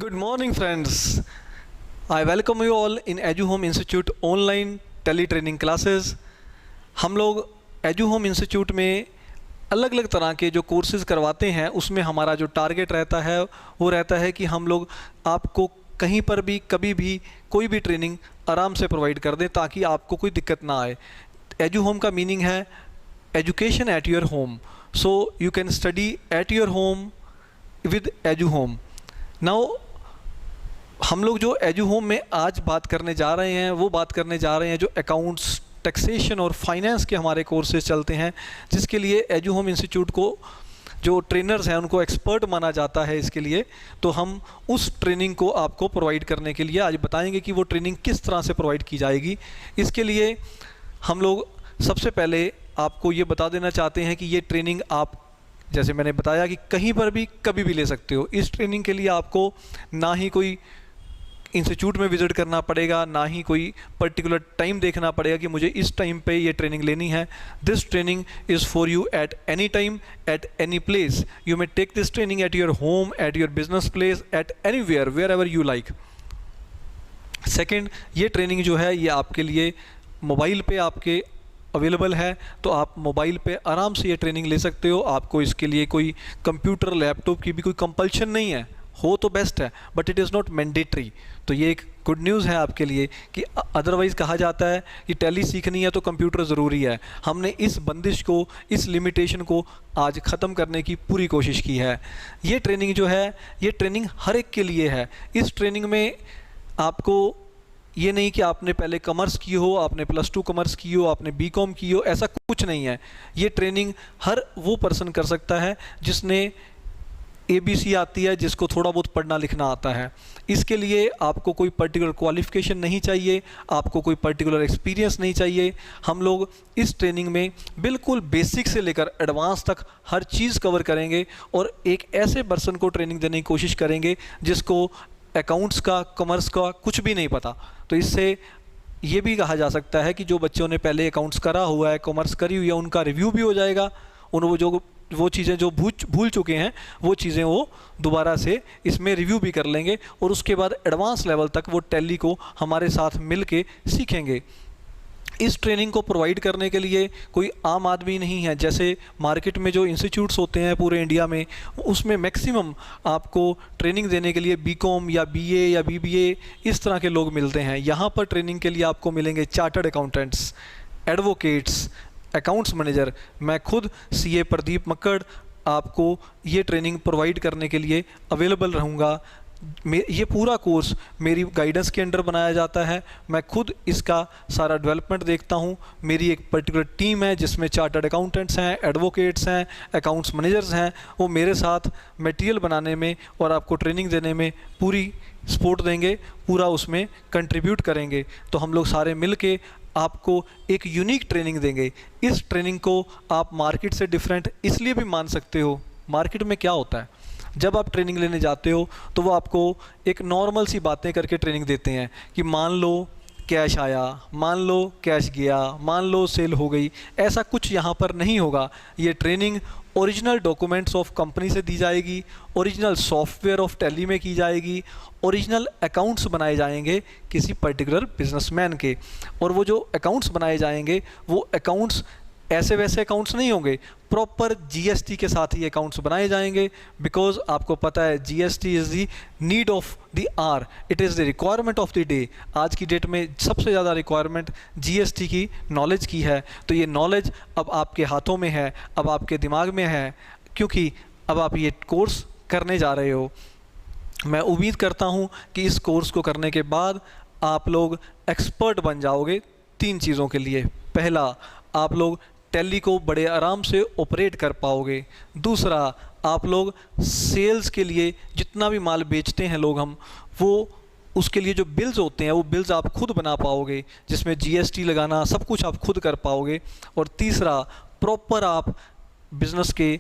Good morning, friends. I welcome you all in EduHome Institute online tele-training classes. हम लोग EduHome Institute में अलग अलग तरह के जो कोर्सेज़ करवाते हैं, उसमें हमारा जो टारगेट रहता है वो रहता है कि हम लोग आपको कहीं पर भी कभी भी कोई भी ट्रेनिंग आराम से प्रोवाइड कर दें ताकि आपको कोई दिक्कत ना आए। EduHome का मीनिंग है education at your home, so you can study eight your home with EduHome। Now हम लोग जो EduHome में आज बात करने जा रहे हैं वो बात करने जा रहे हैं जो अकाउंट्स, टैक्सेशन और फाइनेंस के हमारे कोर्सेज चलते हैं, जिसके लिए EduHome इंस्टीट्यूट को जो ट्रेनर्स हैं उनको एक्सपर्ट माना जाता है। इसके लिए तो हम उस ट्रेनिंग को आपको प्रोवाइड करने के लिए आज बताएंगे कि वो ट्रेनिंग किस तरह से प्रोवाइड की जाएगी। इसके लिए हम लोग सबसे पहले आपको ये बता देना चाहते हैं कि ये ट्रेनिंग आप, जैसे मैंने बताया, कि कहीं पर भी कभी भी ले सकते हो। इस ट्रेनिंग के लिए आपको ना ही कोई इंस्टीट्यूट में विज़िट करना पड़ेगा, ना ही कोई पर्टिकुलर टाइम देखना पड़ेगा कि मुझे इस टाइम पे ये ट्रेनिंग लेनी है। This training is for you at any time, at any place. You may take this training at your home, at your business place, at anywhere, wherever you like. Second, ये training जो है ये आपके लिए mobile पे आपके available है, तो आप मोबाइल पे आराम से ये ट्रेनिंग ले सकते हो। आपको इसके लिए कोई कंप्यूटर, लैपटॉप की भी कोई कंपल्शन नहीं है, हो तो बेस्ट है, but it is not mandatory. तो ये एक गुड न्यूज़ है आपके लिए कि अदरवाइज़ कहा जाता है कि टैली सीखनी है तो कंप्यूटर ज़रूरी है। हमने इस बंदिश को, इस लिमिटेशन को आज ख़त्म करने की पूरी कोशिश की है। ये ट्रेनिंग जो है ये ट्रेनिंग हर एक के लिए है। इस ट्रेनिंग में आपको ये नहीं कि आपने पहले कॉमर्स की हो, आपने +2 कॉमर्स की हो, आपने बीकॉम की हो, ऐसा कुछ नहीं है। ये ट्रेनिंग हर वो पर्सन कर सकता है जिसने ABC आती है, जिसको थोड़ा बहुत पढ़ना लिखना आता है। इसके लिए आपको कोई पर्टिकुलर क्वालिफ़िकेशन नहीं चाहिए, आपको कोई पर्टिकुलर एक्सपीरियंस नहीं चाहिए। हम लोग इस ट्रेनिंग में बिल्कुल बेसिक से लेकर एडवांस तक हर चीज़ कवर करेंगे और एक ऐसे पर्सन को ट्रेनिंग देने की कोशिश करेंगे जिसको अकाउंट्स का, कॉमर्स का कुछ भी नहीं पता। तो इससे ये भी कहा जा सकता है कि जो बच्चों ने पहले अकाउंट्स करा हुआ है, कॉमर्स करी हुई है, उनका रिव्यू भी हो जाएगा। वो चीज़ें जो भूल चुके हैं वो चीज़ें वो दोबारा से इसमें रिव्यू भी कर लेंगे और उसके बाद एडवांस लेवल तक वो टैली को हमारे साथ मिल के सीखेंगे। इस ट्रेनिंग को प्रोवाइड करने के लिए कोई आम आदमी नहीं है। जैसे मार्केट में जो इंस्टीट्यूट्स होते हैं पूरे इंडिया में, उसमें मैक्सिमम आपको ट्रेनिंग देने के लिए बीकॉम या BA या BBA इस तरह के लोग मिलते हैं। यहाँ पर ट्रेनिंग के लिए आपको मिलेंगे chartered accountants, advocates, accounts manager. मैं खुद CA प्रदीप मक्कड़ आपको ये ट्रेनिंग प्रोवाइड करने के लिए अवेलेबल रहूँगा। ये पूरा कोर्स मेरी गाइडेंस के अंडर बनाया जाता है। मैं खुद इसका सारा डेवलपमेंट देखता हूँ। मेरी एक पर्टिकुलर टीम है जिसमें चार्टर्ड अकाउंटेंट्स हैं, एडवोकेट्स हैं, अकाउंट्स मैनेजर्स हैं। वो मेरे साथ मटेरियल बनाने में और आपको ट्रेनिंग देने में पूरी सपोर्ट देंगे, पूरा उसमें कंट्रीब्यूट करेंगे। तो हम लोग सारे मिल के आपको एक यूनिक ट्रेनिंग देंगे। इस ट्रेनिंग को आप मार्केट से डिफरेंट इसलिए भी मान सकते हो। मार्केट में क्या होता है, जब आप ट्रेनिंग लेने जाते हो तो वो आपको एक नॉर्मल सी बातें करके ट्रेनिंग देते हैं कि मान लो कैश आया, मान लो कैश गया, मान लो सेल हो गई। ऐसा कुछ यहाँ पर नहीं होगा। ये training original documents of company से दी जाएगी, ओरिजिनल सॉफ्टवेयर ऑफ टैली में की जाएगी, ओरिजिनल अकाउंट्स बनाए जाएंगे किसी पर्टिकुलर बिजनेसमैन के। और वो जो अकाउंट्स बनाए जाएंगे वो अकाउंट्स ऐसे वैसे अकाउंट्स नहीं होंगे, प्रॉपर GST के साथ ही अकाउंट्स बनाए जाएंगे। बिकॉज आपको पता है GST is the need of the hour, it is the requirement of the day. आज की डेट में सबसे ज़्यादा रिक्वायरमेंट GST की नॉलेज की है। तो ये नॉलेज अब आपके हाथों में है, अब आपके दिमाग में है, क्योंकि अब आप ये कोर्स करने जा रहे हो। मैं उम्मीद करता हूँ कि इस कोर्स को करने के बाद आप लोग एक्सपर्ट बन जाओगे 3 चीज़ों के लिए। पहला, आप लोग टैली को बड़े आराम से ऑपरेट कर पाओगे। दूसरा, आप लोग सेल्स के लिए जितना भी माल बेचते हैं लोग हम, वो उसके लिए जो बिल्स होते हैं वो बिल्स आप खुद बना पाओगे, जिसमें GST लगाना सब कुछ आप खुद कर पाओगे। और तीसरा, प्रॉपर आप बिज़नेस के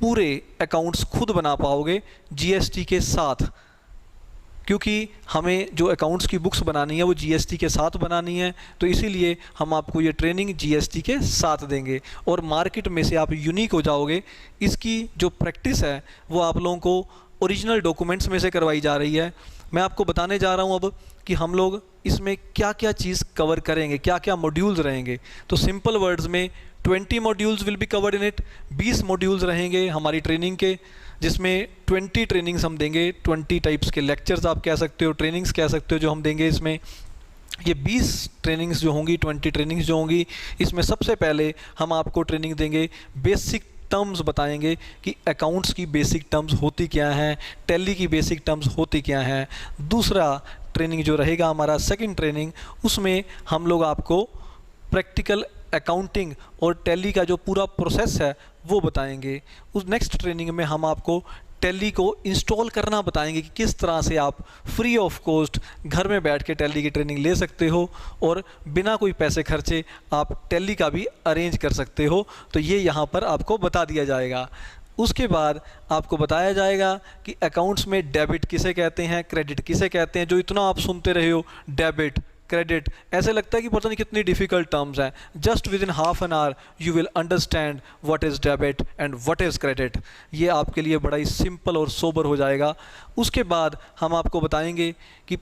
पूरे अकाउंट्स खुद बना पाओगे GST के साथ, क्योंकि हमें जो अकाउंट्स की बुक्स बनानी है वो GST के साथ बनानी है। तो इसीलिए हम आपको ये ट्रेनिंग GST के साथ देंगे और मार्केट में से आप यूनिक हो जाओगे। इसकी जो प्रैक्टिस है वो आप लोगों को ओरिजिनल डॉक्यूमेंट्स में से करवाई जा रही है। मैं आपको बताने जा रहा हूँ अब कि हम लोग इसमें क्या क्या चीज़ कवर करेंगे, क्या क्या मॉड्यूल्स रहेंगे। तो सिंपल वर्ड्स में 20 modules will be covered in it. 20 modules रहेंगे हमारी ट्रेनिंग के, जिसमें 20 ट्रेनिंग्स हम देंगे, 20 टाइप्स के लेक्चर्स आप कह सकते हो, ट्रेनिंग्स कह सकते हो जो हम देंगे इसमें। ये 20 ट्रेनिंग्स जो होंगी, 20 ट्रेनिंग्स जो होंगी, इसमें सबसे पहले हम आपको ट्रेनिंग देंगे, बेसिक टर्म्स बताएंगे कि अकाउंट्स की बेसिक टर्म्स होती क्या हैं, टैली की बेसिक टर्म्स होती क्या हैं। दूसरा ट्रेनिंग जो रहेगा हमारा सेकंड ट्रेनिंग, उसमें हम लोग आपको प्रैक्टिकल अकाउंटिंग और टैली का जो पूरा प्रोसेस है वो बताएंगे। उस नेक्स्ट ट्रेनिंग में हम आपको टैली को इंस्टॉल करना बताएंगे कि किस तरह से आप फ्री ऑफ कॉस्ट घर में बैठ के टैली की ट्रेनिंग ले सकते हो और बिना कोई पैसे खर्चे आप टैली का भी अरेंज कर सकते हो। तो ये यहाँ पर आपको बता दिया जाएगा। उसके बाद आपको बताया जाएगा कि अकाउंट्स में डेबिट किसे कहते हैं, क्रेडिट किसे कहते हैं। जो इतना आप सुनते रहे हो डेबिट क्रेडिट, ऐसे लगता है कि पता नहीं कितनी डिफ़िकल्ट टर्म्स हैं। Just with in half an hour you will understand what is debit and what is credit. ये आपके लिए बड़ा ही सिंपल और सोबर हो जाएगा। उसके बाद हम आपको बताएंगे कि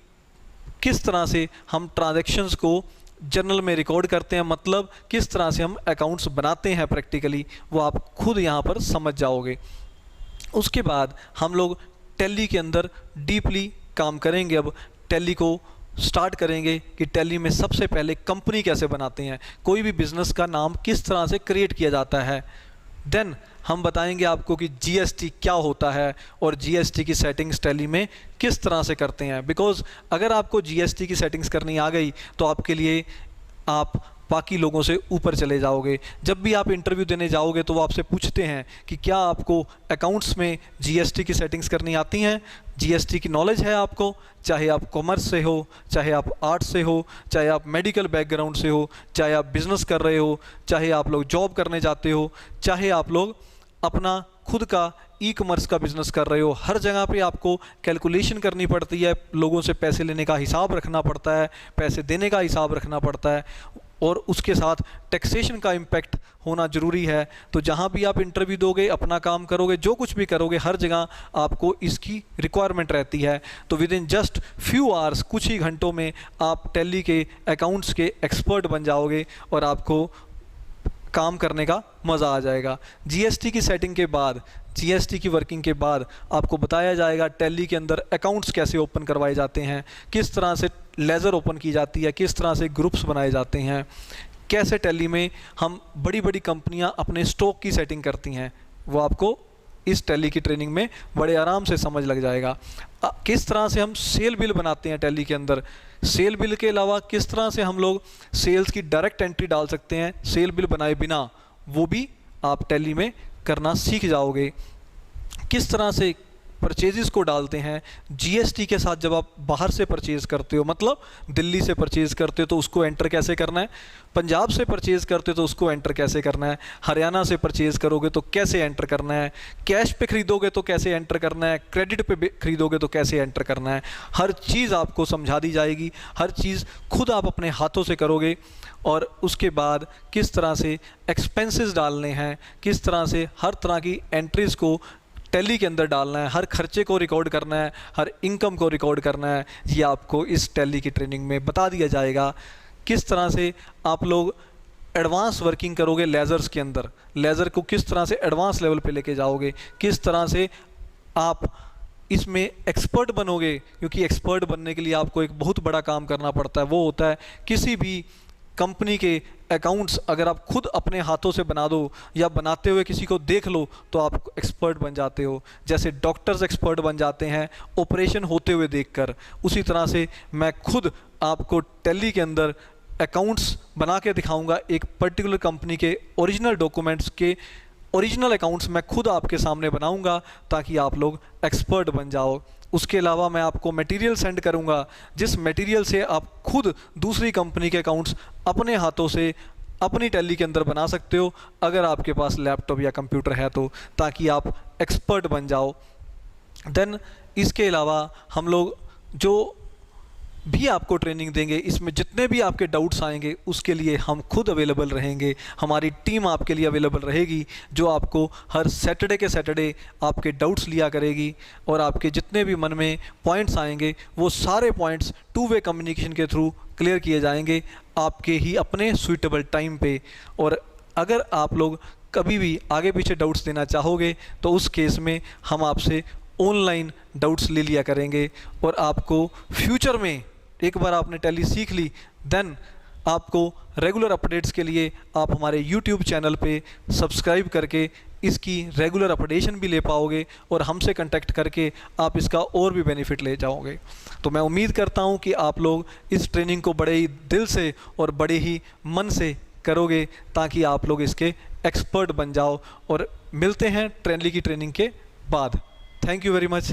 किस तरह से हम ट्रांजैक्शंस को जर्नल में रिकॉर्ड करते हैं, मतलब किस तरह से हम अकाउंट्स बनाते हैं प्रैक्टिकली, वो आप खुद यहाँ पर समझ जाओगे। उसके बाद हम लोग टैली के अंदर डीपली काम करेंगे। अब टैली को स्टार्ट करेंगे कि टैली में सबसे पहले कंपनी कैसे बनाते हैं, कोई भी बिजनेस का नाम किस तरह से क्रिएट किया जाता है। देन हम बताएंगे आपको कि जीएसटी क्या होता है और जीएसटी की सेटिंग्स टैली में किस तरह से करते हैं। बिकॉज अगर आपको जीएसटी की सेटिंग्स करनी आ गई तो आपके लिए आप बाकी लोगों से ऊपर चले जाओगे। जब भी आप इंटरव्यू देने जाओगे तो वो आपसे पूछते हैं कि क्या आपको अकाउंट्स में जीएसटी की सेटिंग्स करनी आती हैं, जीएसटी की नॉलेज है आपको, चाहे आप कॉमर्स से हो, चाहे आप आर्ट्स से हो, चाहे आप मेडिकल बैकग्राउंड से हो, चाहे आप बिजनेस कर रहे हो, चाहे आप लोग जॉब करने जाते हो, चाहे आप लोग अपना खुद का ई कॉमर्स का बिजनेस कर रहे हो। हर जगह पे आपको कैलकुलेशन करनी पड़ती है, लोगों से पैसे लेने का हिसाब रखना पड़ता है, पैसे देने का हिसाब रखना पड़ता है और उसके साथ टैक्सेशन का इम्पैक्ट होना ज़रूरी है। तो जहाँ भी आप इंटरव्यू दोगे, अपना काम करोगे, जो कुछ भी करोगे, हर जगह आपको इसकी रिक्वायरमेंट रहती है। तो with in just few hours, कुछ ही घंटों में आप टैली के अकाउंट्स के एक्सपर्ट बन जाओगे और आपको काम करने का मज़ा आ जाएगा। जीएसटी की सेटिंग के बाद, जीएसटी की वर्किंग के बाद आपको बताया जाएगा टैली के अंदर अकाउंट्स कैसे ओपन करवाए जाते हैं, किस तरह से लेज़र ओपन की जाती है, किस तरह से ग्रुप्स बनाए जाते हैं, कैसे टैली में हम बड़ी बड़ी कंपनियां अपने स्टॉक की सेटिंग करती हैं। वो आपको इस टैली की ट्रेनिंग में बड़े आराम से समझ लग जाएगा। किस तरह से हम सेल बिल बनाते हैं टैली के अंदर, सेल बिल के अलावा किस तरह से हम लोग सेल्स की डायरेक्ट एंट्री डाल सकते हैं सेल बिल बनाए बिना, वो भी आप टैली में करना सीख जाओगे। किस तरह से परचेजेस को डालते हैं जीएसटी के साथ। जब आप बाहर से परचेज़ करते हो, मतलब दिल्ली से परचेज़ करते हो तो उसको एंटर कैसे करना है, पंजाब से परचेज़ करते हो तो उसको एंटर कैसे करना है, हरियाणा से परचेज़ करोगे तो कैसे एंटर करना है, कैश पे ख़रीदोगे तो कैसे एंटर करना है, क्रेडिट पे ख़रीदोगे तो कैसे एंटर करना है। हर चीज़ आपको समझा दी जाएगी, हर चीज़ खुद आप अपने हाथों से करोगे। और उसके बाद किस तरह से एक्सपेंसेस डालने हैं, किस तरह से हर तरह की एंट्रीज़ को टैली के अंदर डालना है, हर खर्चे को रिकॉर्ड करना है, हर इनकम को रिकॉर्ड करना है, ये आपको इस टैली की ट्रेनिंग में बता दिया जाएगा। किस तरह से आप लोग एडवांस वर्किंग करोगे लेज़र्स के अंदर, लेज़र को किस तरह से एडवांस लेवल पे लेके जाओगे, किस तरह से आप इसमें एक्सपर्ट बनोगे। क्योंकि एक्सपर्ट बनने के लिए आपको एक बहुत बड़ा काम करना पड़ता है, वो होता है किसी भी कंपनी के अकाउंट्स अगर आप खुद अपने हाथों से बना दो या बनाते हुए किसी को देख लो तो आप एक्सपर्ट बन जाते हो। जैसे डॉक्टर्स एक्सपर्ट बन जाते हैं ऑपरेशन होते हुए देखकर, उसी तरह से मैं खुद आपको टैली के अंदर अकाउंट्स बना के दिखाऊंगा। एक पर्टिकुलर कंपनी के ओरिजिनल डॉक्यूमेंट्स के ओरिजिनल अकाउंट्स मैं खुद आपके सामने बनाऊंगा ताकि आप लोग एक्सपर्ट बन जाओ। उसके अलावा मैं आपको मटेरियल सेंड करूंगा, जिस मटेरियल से आप खुद दूसरी कंपनी के अकाउंट्स अपने हाथों से अपनी टैली के अंदर बना सकते हो, अगर आपके पास लैपटॉप या कंप्यूटर है तो, ताकि आप एक्सपर्ट बन जाओ। देन इसके अलावा हम लोग जो भी आपको ट्रेनिंग देंगे। इसमें जितने भी आपके डाउट्स आएंगे उसके लिए हम खुद अवेलेबल रहेंगे, हमारी टीम आपके लिए अवेलेबल रहेगी, जो आपको हर सैटरडे के सैटरडे आपके डाउट्स लिया करेगी और आपके जितने भी मन में पॉइंट्स आएंगे वो सारे पॉइंट्स टू वे कम्युनिकेशन के थ्रू क्लियर किए जाएंगे आपके ही अपने सूटेबल टाइम पे। और अगर आप लोग कभी भी आगे पीछे डाउट्स देना चाहोगे तो उस केस में हम आपसे ऑनलाइन डाउट्स ले लिया करेंगे। और आपको फ्यूचर में एक बार आपने टैली सीख ली, देन आपको रेगुलर अपडेट्स के लिए आप हमारे यूट्यूब चैनल पे सब्सक्राइब करके इसकी रेगुलर अपडेशन भी ले पाओगे और हमसे कांटेक्ट करके आप इसका और भी बेनिफिट ले जाओगे। तो मैं उम्मीद करता हूँ कि आप लोग इस ट्रेनिंग को बड़े ही दिल से और बड़े ही मन से करोगे ताकि आप लोग इसके एक्सपर्ट बन जाओ। और मिलते हैं ट्रेनली की ट्रेनिंग के बाद। Thank you very much.